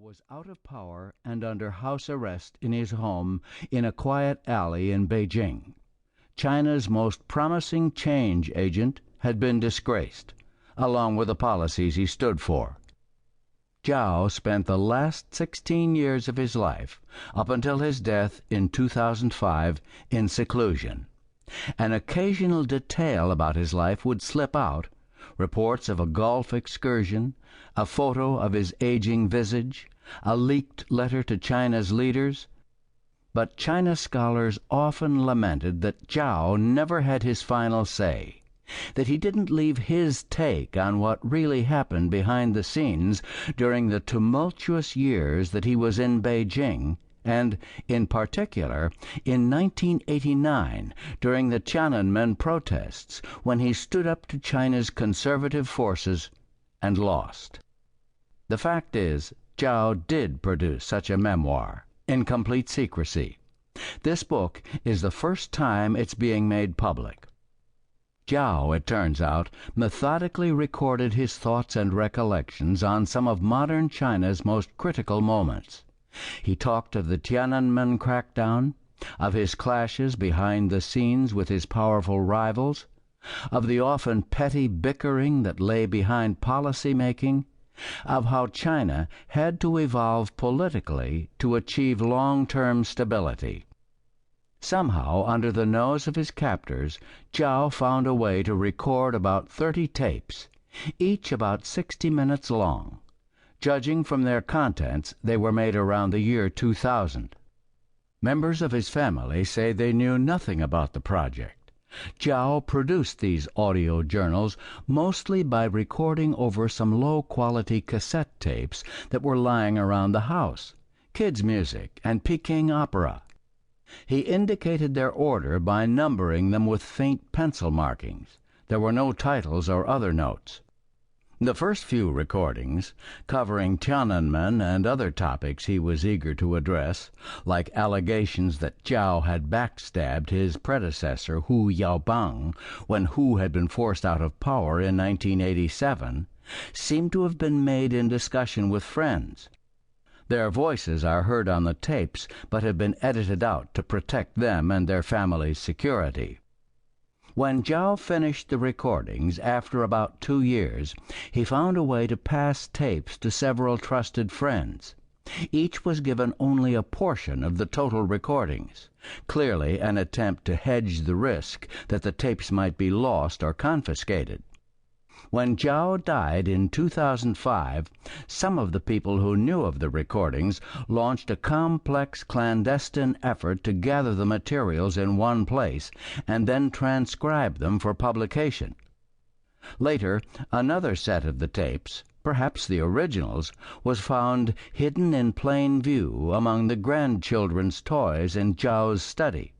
was out of power and under house arrest in his home in a quiet alley in Beijing. China's most promising change agent had been disgraced, along with the policies he stood for. Zhao spent the last 16 years of his life, up until his death in 2005, in seclusion. An occasional detail about his life would slip out: reports of a Gulf excursion, a photo of his aging visage, a leaked letter to China's leaders. But China scholars often lamented that Zhao never had his final say, that he didn't leave his take on what really happened behind the scenes during the tumultuous years that he was in Beijing, and, in particular, in 1989, during the Tiananmen protests, when he stood up to China's conservative forces and lost. The fact is, Zhao did produce such a memoir, in complete secrecy. This book is the first time it's being made public. Zhao, it turns out, methodically recorded his thoughts and recollections on some of modern China's most critical moments. He talked of the Tiananmen crackdown, of his clashes behind the scenes with his powerful rivals, of the often petty bickering that lay behind policy making, of how China had to evolve politically to achieve long-term stability. Somehow, under the nose of his captors, Zhao found a way to record about 30 tapes, each about 60 minutes long. Judging from their contents, they were made around the year 2000. Members of his family say they knew nothing about the project. Zhao produced these audio journals mostly by recording over some low-quality cassette tapes that were lying around the house, kids' music and Peking opera. He indicated their order by numbering them with faint pencil markings. There were no titles or other notes. The first few recordings, covering Tiananmen and other topics he was eager to address, like allegations that Zhao had backstabbed his predecessor Hu Yaobang when Hu had been forced out of power in 1987, seemed to have been made in discussion with friends. Their voices are heard on the tapes, but have been edited out to protect them and their families' security. When Zhao finished the recordings after about 2 years, he found a way to pass tapes to several trusted friends. Each was given only a portion of the total recordings, clearly an attempt to hedge the risk that the tapes might be lost or confiscated. When Zhao died in 2005, some of the people who knew of the recordings launched a complex clandestine effort to gather the materials in one place and then transcribe them for publication. Later, another set of the tapes, perhaps the originals, was found hidden in plain view among the grandchildren's toys in Zhao's study.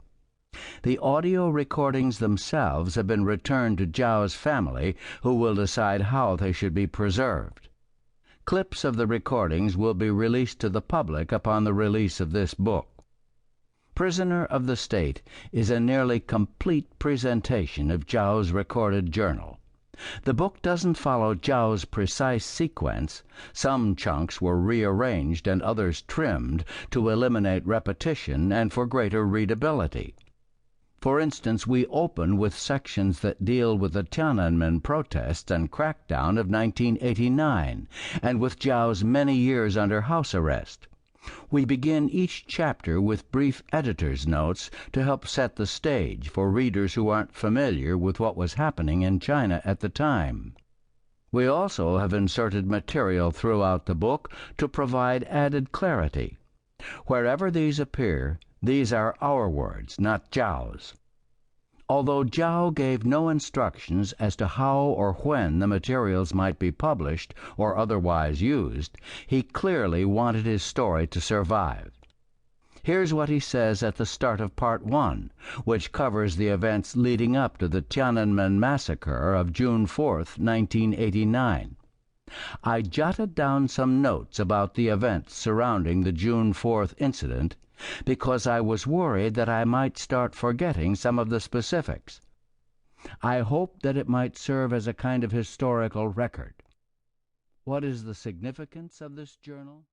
The audio recordings themselves have been returned to Zhao's family, who will decide how they should be preserved. Clips of the recordings will be released to the public upon the release of this book. Prisoner of the State is a nearly complete presentation of Zhao's recorded journal. The book doesn't follow Zhao's precise sequence. Some chunks were rearranged and others trimmed to eliminate repetition and for greater readability. For instance, we open with sections that deal with the Tiananmen protests and crackdown of 1989, and with Zhao's many years under house arrest. We begin each chapter with brief editor's notes to help set the stage for readers who aren't familiar with what was happening in China at the time. We also have inserted material throughout the book to provide added clarity. Wherever these appear, these are our words, not Zhao's. Although Zhao gave no instructions as to how or when the materials might be published or otherwise used, he clearly wanted his story to survive. Here's what he says at the start of Part 1, which covers the events leading up to the Tiananmen massacre of June 4th, 1989. I jotted down some notes about the events surrounding the June 4th incident because I was worried that I might start forgetting some of the specifics. I hoped that it might serve as a kind of historical record. What is the significance of this journal?